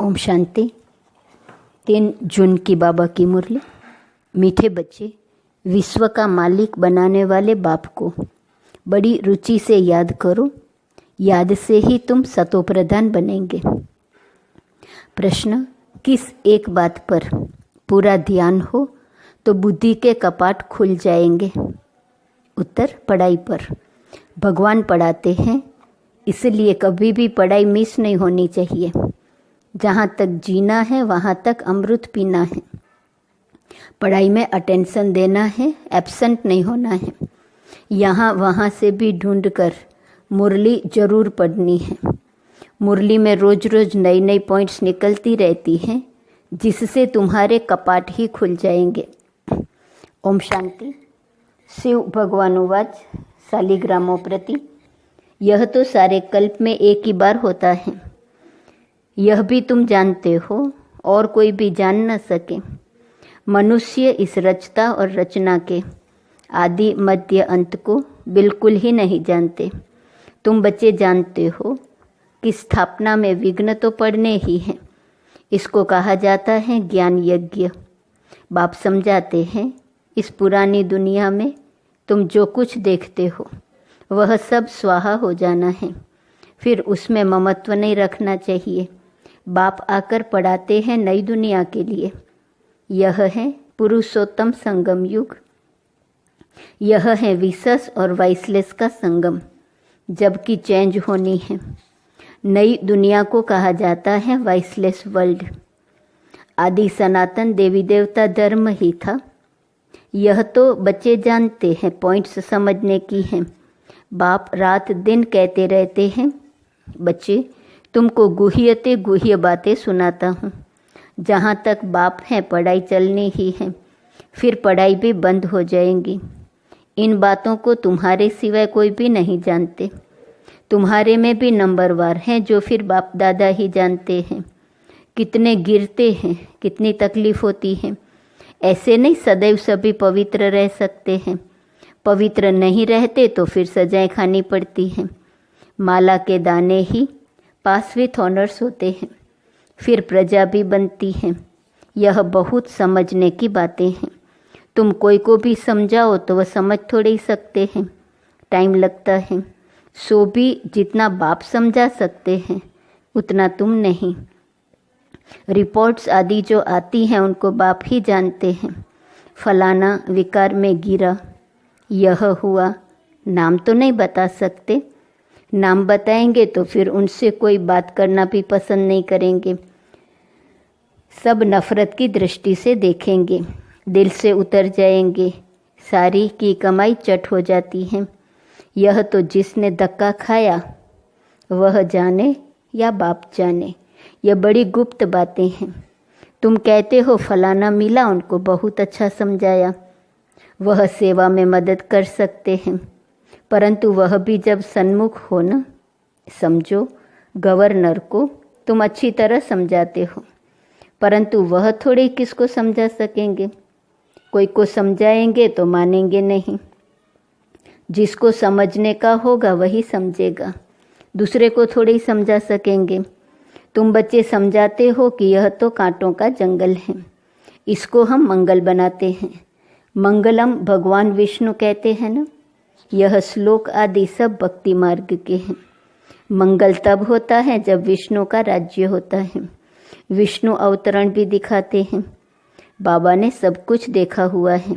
ओम शांति। 3 जून की बाबा की मुरली। मीठे बच्चे, विश्व का मालिक बनाने वाले बाप को बड़ी रुचि से याद करो। याद से ही तुम सतोप्रधान बनेंगे। प्रश्न, किस एक बात पर पूरा ध्यान हो तो बुद्धि के कपाट खुल जाएंगे? उत्तर, पढ़ाई पर। भगवान पढ़ाते हैं, इसलिए कभी भी पढ़ाई मिस नहीं होनी चाहिए। जहाँ तक जीना है वहाँ तक अमृत पीना है। पढ़ाई में अटेंशन देना है, एब्सेंट नहीं होना है। यहाँ वहाँ से भी ढूंढ कर मुरली जरूर पढ़नी है। मुरली में रोज रोज नई नई पॉइंट्स निकलती रहती हैं, जिससे तुम्हारे कपाट ही खुल जाएंगे। ओम शांति। शिव भगवानुवाच शालिग्रामों प्रति, यह तो सारे कल्प में एक ही बार होता है। यह भी तुम जानते हो और कोई भी जान न सके। मनुष्य इस रचता और रचना के आदि मध्य अंत को बिल्कुल ही नहीं जानते। तुम बच्चे जानते हो कि स्थापना में विघ्न तो पड़ने ही हैं। इसको कहा जाता है ज्ञान यज्ञ। बाप समझाते हैं, इस पुरानी दुनिया में तुम जो कुछ देखते हो वह सब स्वाहा हो जाना है। फिर उसमें ममत्व नहीं रखना चाहिए। बाप आकर पढ़ाते हैं नई दुनिया के लिए। यह है पुरुषोत्तम संगम युग। यह है विशेष और वाइसलेस का संगम, जबकि चेंज होनी है। नई दुनिया को कहा जाता है वाइसलेस वर्ल्ड। आदि सनातन देवी देवता धर्म ही था। यह तो बच्चे जानते हैं, पॉइंट्स समझने की हैं। बाप रात दिन कहते रहते हैं, बच्चे तुमको गुह्यते गुह्य बातें सुनाता हूँ। जहाँ तक बाप है पढ़ाई चलनी ही है, फिर पढ़ाई भी बंद हो जाएंगी। इन बातों को तुम्हारे सिवाय कोई भी नहीं जानते। तुम्हारे में भी नंबरवार हैं जो फिर बाप दादा ही जानते हैं। कितने गिरते हैं, कितनी तकलीफ होती है। ऐसे नहीं सदैव सभी पवित्र रह सकते हैं। पवित्र नहीं रहते तो फिर सजाएं खानी पड़ती हैं। माला के दाने ही पास विथ ऑनर्स होते हैं, फिर प्रजा भी बनती है। यह बहुत समझने की बातें हैं। तुम कोई को भी समझाओ तो वह समझ थोड़े ही सकते हैं, टाइम लगता है। सो भी जितना बाप समझा सकते हैं उतना तुम नहीं। रिपोर्ट्स आदि जो आती हैं उनको बाप ही जानते हैं। फलाना विकार में गिरा, यह हुआ, नाम तो नहीं बता सकते। नाम बताएंगे तो फिर उनसे कोई बात करना भी पसंद नहीं करेंगे। सब नफरत की दृष्टि से देखेंगे, दिल से उतर जाएंगे। सारी की कमाई चट हो जाती है। यह तो जिसने धक्का खाया वह जाने या बाप जाने। यह बड़ी गुप्त बातें हैं। तुम कहते हो फलाना मिला, उनको बहुत अच्छा समझाया, वह सेवा में मदद कर सकते हैं, परंतु वह भी जब सन्मुख हो न, समझो गवर्नर को तुम अच्छी तरह समझाते हो, परंतु वह थोड़े किसको समझा सकेंगे। कोई को समझाएंगे तो मानेंगे नहीं। जिसको समझने का होगा वही समझेगा, दूसरे को थोड़े ही समझा सकेंगे। तुम बच्चे समझाते हो कि यह तो कांटों का जंगल है, इसको हम मंगल बनाते हैं। मंगलम भगवान विष्णु कहते हैं ना। यह श्लोक आदि सब भक्ति मार्ग के हैं। मंगल तब होता है जब विष्णु का राज्य होता है। विष्णु अवतरण भी दिखाते हैं। बाबा ने सब कुछ देखा हुआ है,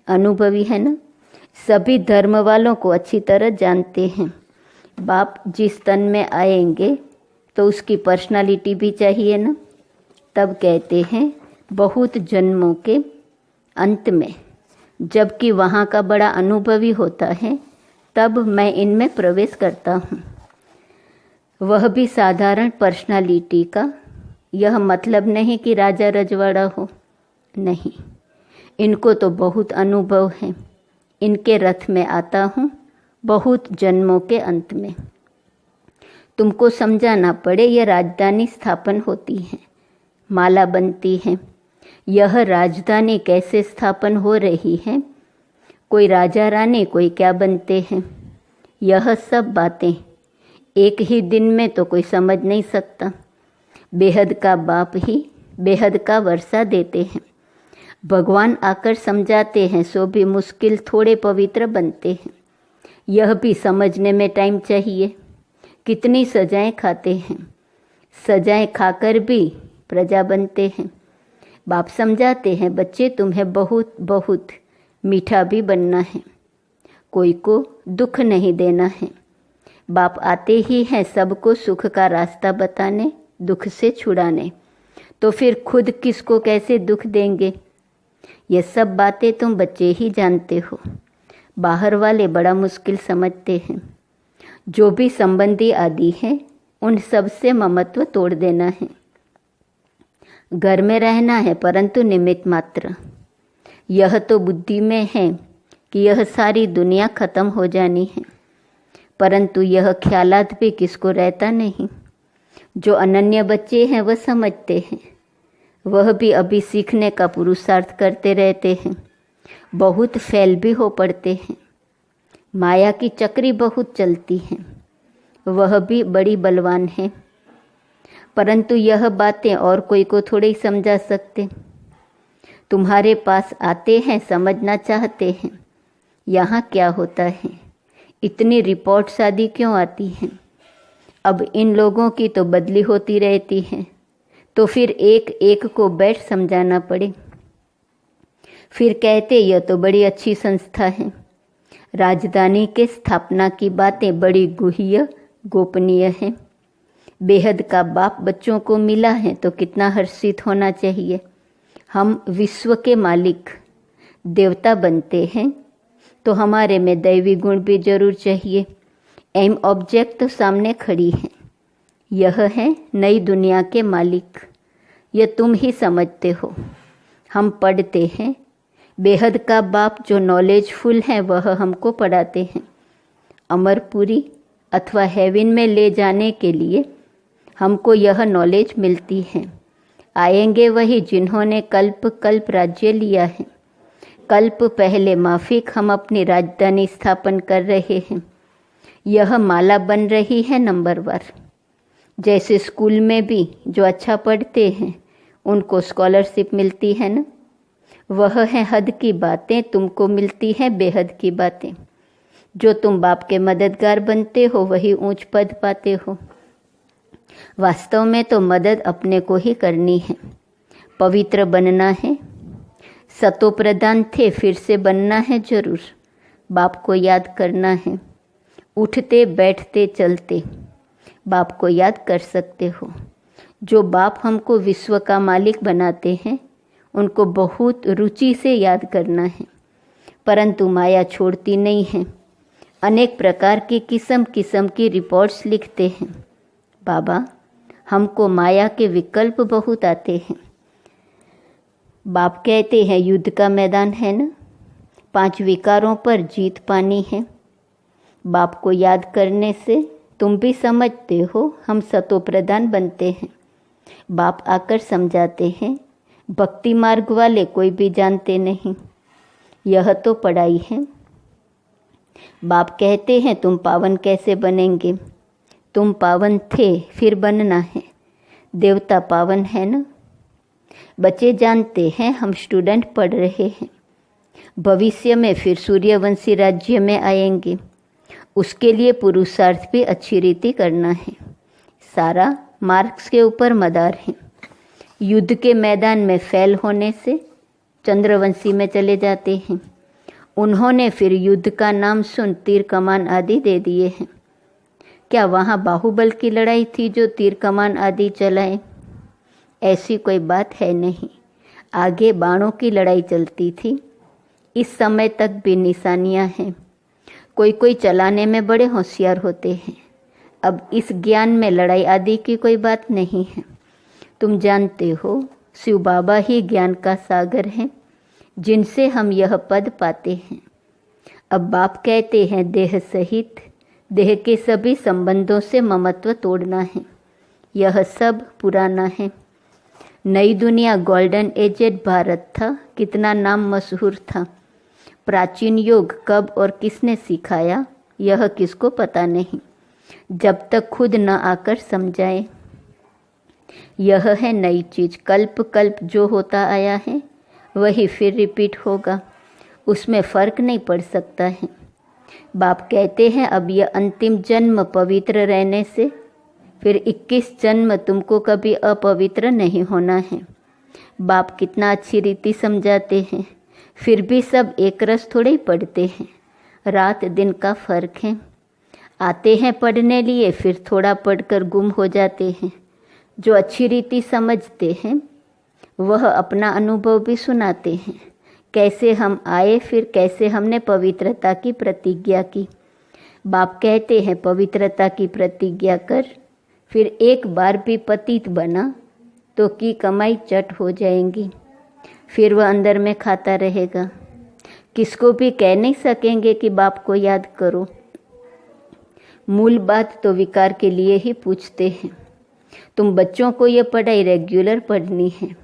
अनुभवी है ना। सभी धर्म वालों को अच्छी तरह जानते हैं। बाप जिस तन में आएंगे तो उसकी पर्सनालिटी भी चाहिए ना। तब कहते हैं बहुत जन्मों के अंत में, जबकि वहाँ का बड़ा अनुभवी होता है, तब मैं इनमें प्रवेश करता हूँ। वह भी साधारण पर्सनालिटी का। यह मतलब नहीं कि राजा रजवाड़ा हो, नहीं। इनको तो बहुत अनुभव है। इनके रथ में आता हूँ बहुत जन्मों के अंत में। तुमको समझाना पड़े, यह राजधानी स्थापन होती है, माला बनती है। यह राजधानी कैसे स्थापन हो रही है, कोई राजा रानी कोई क्या बनते हैं। यह सब बातें एक ही दिन में तो कोई समझ नहीं सकता। बेहद का बाप ही बेहद का वर्षा देते हैं। भगवान आकर समझाते हैं सो भी मुश्किल थोड़े पवित्र बनते हैं। यह भी समझने में टाइम चाहिए। कितनी सजाएं खाते हैं, सजाएं खाकर भी प्रजा बनते हैं। बाप समझाते हैं बच्चे तुम्हें बहुत बहुत मीठा भी बनना है, कोई को दुख नहीं देना है। बाप आते ही हैं सबको सुख का रास्ता बताने, दुख से छुड़ाने। तो फिर खुद किसको कैसे दुख देंगे? ये सब बातें तुम बच्चे ही जानते हो, बाहर वाले बड़ा मुश्किल समझते हैं। जो भी संबंधी आदि हैं उन सब से ममत्व तोड़ देना है। घर में रहना है परंतु निमित्त मात्र। यह तो बुद्धि में है कि यह सारी दुनिया खत्म हो जानी है, परंतु यह ख्यालात भी किसको रहता नहीं। जो अनन्य बच्चे हैं वह समझते हैं, वह भी अभी सीखने का पुरुषार्थ करते रहते हैं, बहुत फेल भी हो पड़ते हैं। माया की चक्री बहुत चलती है, वह भी बड़ी बलवान है, परंतु यह बातें और कोई को थोड़े ही समझा सकते। तुम्हारे पास आते हैं, समझना चाहते हैं यहाँ क्या होता है, इतनी रिपोर्ट्स आदि क्यों आती हैं। अब इन लोगों की तो बदली होती रहती है, तो फिर एक एक को बैठ समझाना पड़े। फिर कहते यह तो बड़ी अच्छी संस्था है, राजधानी के स्थापना की बातें बड़ी गुह्य गोपनीय हैं। बेहद का बाप बच्चों को मिला है तो कितना हर्षित होना चाहिए। हम विश्व के मालिक देवता बनते हैं तो हमारे में दैवी गुण भी जरूर चाहिए। एम ऑब्जेक्ट तो सामने खड़ी है, यह है नई दुनिया के मालिक। यह तुम ही समझते हो। हम पढ़ते हैं, बेहद का बाप जो नॉलेजफुल है वह हमको पढ़ाते हैं। अमरपुरी अथवा हेवन में ले जाने के लिए हमको यह नॉलेज मिलती है। आएंगे वही जिन्होंने कल्प कल्प राज्य लिया है। कल्प पहले माफिक हम अपनी राजधानी स्थापन कर रहे हैं। यह माला बन रही है नंबरवार। जैसे स्कूल में भी जो अच्छा पढ़ते हैं उनको स्कॉलरशिप मिलती है ना, वह है हद की बातें, तुमको मिलती है बेहद की बातें। जो तुम बाप के मददगार बनते हो वही ऊंच पद पाते हो। वास्तव में तो मदद अपने को ही करनी है। पवित्र बनना है, सतो प्रधान थे फिर से बनना है जरूर। बाप को याद करना है, उठते बैठते चलते बाप को याद कर सकते हो। जो बाप हमको विश्व का मालिक बनाते हैं उनको बहुत रुचि से याद करना है, परंतु माया छोड़ती नहीं है। अनेक प्रकार की किस्म किस्म की रिपोर्ट्स लिखते हैं। बाबा हमको माया के विकल्प बहुत आते हैं। बाप कहते हैं युद्ध का मैदान है ना, 5 विकारों पर जीत पानी है। बाप को याद करने से तुम भी समझते हो हम सतो प्रधान बनते हैं। बाप आकर समझाते हैं, भक्ति मार्ग वाले कोई भी जानते नहीं, यह तो पढ़ाई है। बाप कहते हैं तुम पावन कैसे बनेंगे, तुम पावन थे फिर बनना है। देवता पावन है ना। बच्चे जानते हैं हम स्टूडेंट पढ़ रहे हैं, भविष्य में फिर सूर्यवंशी राज्य में आएंगे। उसके लिए पुरुषार्थ भी अच्छी रीति करना है। सारा मार्क्स के ऊपर मदार है। युद्ध के मैदान में फेल होने से चंद्रवंशी में चले जाते हैं। उन्होंने फिर युद्ध का नाम सुन तीर कमान आदि दे दिए हैं। क्या वहाँ बाहुबल की लड़ाई थी जो तीर कमान आदि चलाए? ऐसी कोई बात है नहीं। आगे बाणों की लड़ाई चलती थी। इस समय तक भी निशानियाँ हैं। कोई कोई चलाने में बड़े होशियार होते हैं। अब इस ज्ञान में लड़ाई आदि की कोई बात नहीं है। तुम जानते हो शिव बाबा ही ज्ञान का सागर हैं, जिनसे हम यह पद पाते हैं। अब बाप कहते हैं देह सहित देह के सभी संबंधों से ममत्व तोड़ना है। यह सब पुराना है। नई दुनिया गोल्डन एजेड भारत था, कितना नाम मशहूर था। प्राचीन योग कब और किसने सिखाया यह किसको पता नहीं, जब तक खुद न आकर समझाए। यह है नई चीज़। कल्प कल्प जो होता आया है वही फिर रिपीट होगा, उसमें फ़र्क नहीं पड़ सकता है। बाप कहते हैं अब यह अंतिम जन्म पवित्र रहने से फिर 21 जन्म तुमको कभी अपवित्र नहीं होना है। बाप कितना अच्छी रीति समझाते हैं, फिर भी सब एक रस थोड़े ही पढ़ते हैं, रात दिन का फ़र्क है। आते हैं पढ़ने लिए, फिर थोड़ा पढ़कर गुम हो जाते हैं। जो अच्छी रीति समझते हैं वह अपना अनुभव भी सुनाते हैं, कैसे हम आए, फिर कैसे हमने पवित्रता की प्रतिज्ञा की। बाप कहते हैं पवित्रता की प्रतिज्ञा कर, फिर एक बार भी पतित बना तो की कमाई चट हो जाएंगी, फिर वह अंदर में खाता रहेगा। किसको भी कह नहीं सकेंगे कि बाप को याद करो। मूल बात तो विकार के लिए ही पूछते हैं। तुम बच्चों को ये पढ़ाई रेगुलर पढ़नी है।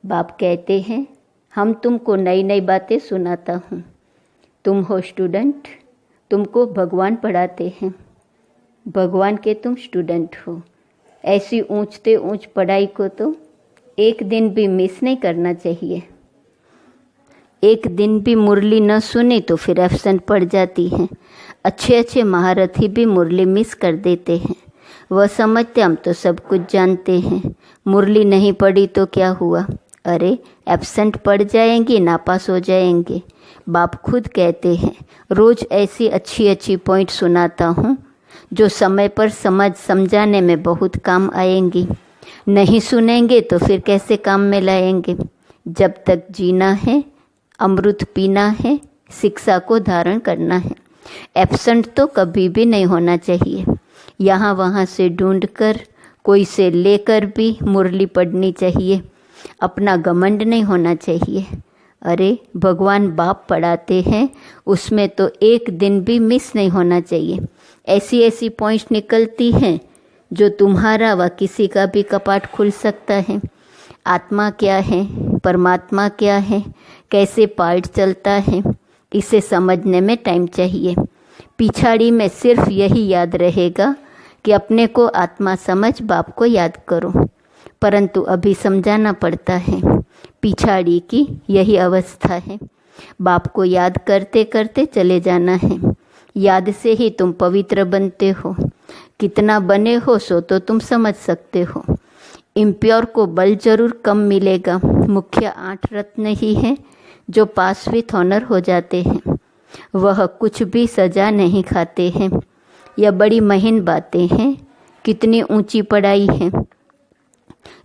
बाप कहते हैं हम तुमको नई नई बातें सुनाता हूँ। तुम हो स्टूडेंट, तुमको भगवान पढ़ाते हैं, भगवान के तुम स्टूडेंट हो। ऐसी ऊंचते ऊंच पढ़ाई को तो एक दिन भी मिस नहीं करना चाहिए। एक दिन भी मुरली न सुनी तो फिर एब्सेंट पड़ जाती है। अच्छे अच्छे महारथी भी मुरली मिस कर देते हैं। वह समझते हम तो सब कुछ जानते हैं, मुरली नहीं पढ़ी तो क्या हुआ, अरे एब्सेंट पड़ जाएंगी, नापास हो जाएंगे। बाप खुद कहते हैं रोज़ ऐसी अच्छी अच्छी पॉइंट सुनाता हूँ जो समय पर समझाने में बहुत काम आएंगी। नहीं सुनेंगे तो फिर कैसे काम में लाएंगे। जब तक जीना है, अमृत पीना है, शिक्षा को धारण करना है। एब्सेंट तो कभी भी नहीं होना चाहिए। यहाँ वहाँ से ढूंढकर कोई से लेकर भी मुरली पढ़नी चाहिए। अपना घमंड नहीं होना चाहिए। अरे भगवान बाप पढ़ाते हैं, उसमें तो एक दिन भी मिस नहीं होना चाहिए। ऐसी ऐसी पॉइंट्स निकलती हैं जो तुम्हारा व किसी का भी कपाट खुल सकता है। आत्मा क्या है, परमात्मा क्या है, कैसे पार्ट चलता है, इसे समझने में टाइम चाहिए। पिछाड़ी में सिर्फ यही याद रहेगा कि अपने को आत्मा समझ बाप को याद करो, परंतु अभी समझाना पड़ता है। पिछाड़ी की यही अवस्था है। बाप को याद करते करते चले जाना है। याद से ही तुम पवित्र बनते हो। कितना बने हो सो तो तुम समझ सकते हो। इम्प्योर को बल जरूर कम मिलेगा। मुख्य 8 रत्न ही हैं जो पास विथ ऑनर हो जाते हैं। वह कुछ भी सजा नहीं खाते हैं। यह बड़ी महीन बातें हैं। कितनी ऊंची पढ़ाई है।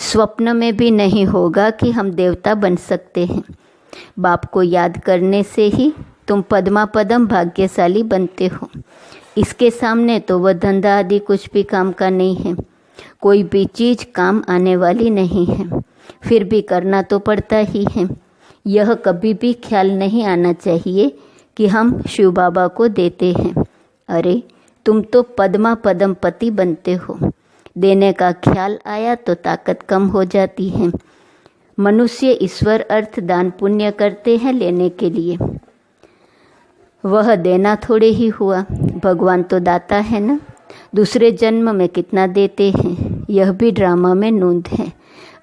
स्वप्न में भी नहीं होगा कि हम देवता बन सकते हैं। बाप को याद करने से ही तुम पद्मा पदम भाग्यशाली बनते हो। इसके सामने तो वह धंधा आदि कुछ भी काम का नहीं है। कोई भी चीज़ काम आने वाली नहीं है, फिर भी करना तो पड़ता ही है। यह कभी भी ख्याल नहीं आना चाहिए कि हम शिव बाबा को देते हैं। अरे तुम तो पद्मा पदम पति बनते हो। देने का ख्याल आया तो ताकत कम हो जाती है। मनुष्य ईश्वर अर्थ दान पुण्य करते हैं लेने के लिए, वह देना थोड़े ही हुआ। भगवान तो दाता है ना। दूसरे जन्म में कितना देते हैं, यह भी ड्रामा में नूंद है।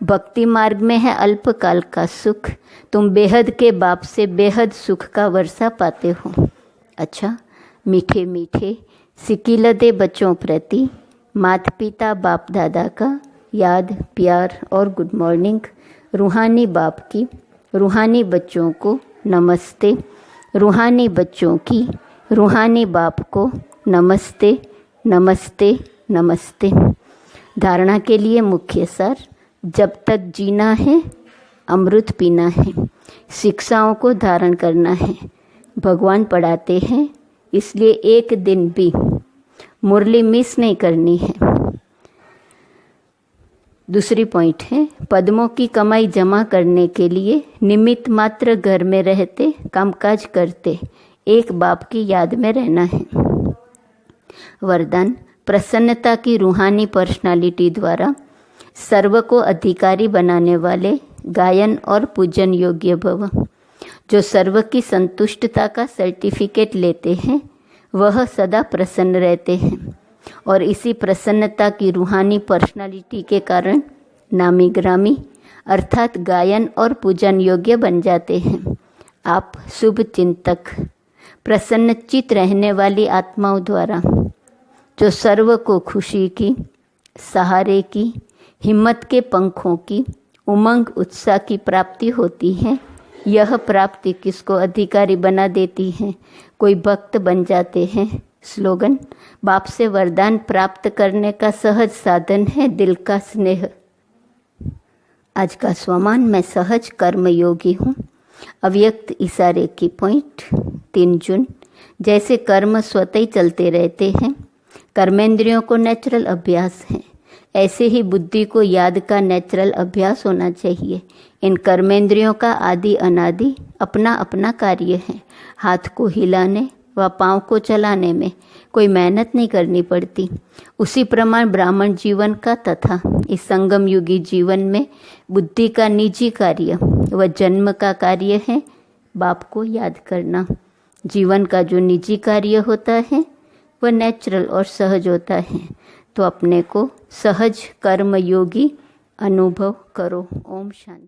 भक्ति मार्ग में है अल्पकाल का सुख। तुम बेहद के बाप से बेहद सुख का वर्षा पाते हो। अच्छा, मीठे मीठे सिकिलदे बच्चों प्रति माता पिता बाप दादा का याद, प्यार और गुड मॉर्निंग। रूहानी बाप की रूहानी बच्चों को नमस्ते। रूहानी बच्चों की रूहानी बाप को नमस्ते नमस्ते नमस्ते। धारणा के लिए मुख्य सार, जब तक जीना है अमृत पीना है, शिक्षाओं को धारण करना है। भगवान पढ़ाते हैं, इसलिए एक दिन भी मुरली मिस नहीं करनी है। दूसरी पॉइंट है, पद्मों की कमाई जमा करने के लिए निमित्त मात्र घर में रहते कामकाज करते एक बाप की याद में रहना है। वरदान, प्रसन्नता की रूहानी पर्सनालिटी द्वारा सर्व को अधिकारी बनाने वाले गायन और पूजन योग्य भव। जो सर्व की संतुष्टता का सर्टिफिकेट लेते हैं वह सदा प्रसन्न रहते हैं और इसी प्रसन्नता की रूहानी पर्सनालिटी के कारण नामी ग्रामी अर्थात गायन और पूजन योग्य बन जाते हैं। आप शुभ चिंतक, प्रसन्नचित रहने वाली आत्माओं द्वारा जो सर्व को खुशी की, सहारे की, हिम्मत के पंखों की, उमंग उत्साह की प्राप्ति होती है। यह प्राप्ति किसको अधिकारी बना देती है? कोई भक्त बन जाते हैं। स्लोगन: बाप से वरदान प्राप्त करने का सहज साधन है दिल का स्नेह। आज का स्वमान: मैं सहज कर्मयोगी हूँ। अव्यक्त इशारे की पॉइंट: 3 जून। जैसे कर्म स्वतः ही चलते रहते हैं, कर्मेंद्रियों को नेचुरल अभ्यास है, ऐसे ही बुद्धि को याद का नेचुरल अभ्यास होना चाहिए। इन कर्मेंद्रियों का आदि अनादि अपना अपना कार्य है। हाथ को हिलाने व पाँव को चलाने में कोई मेहनत नहीं करनी पड़ती। उसी प्रमाण ब्राह्मण जीवन का तथा इस संगम युगी जीवन में बुद्धि का निजी कार्य व जन्म का कार्य है बाप को याद करना। जीवन का जो निजी कार्य होता है वह नेचुरल और सहज होता है, तो अपने को सहज कर्मयोगी अनुभव करो। ओम शांति।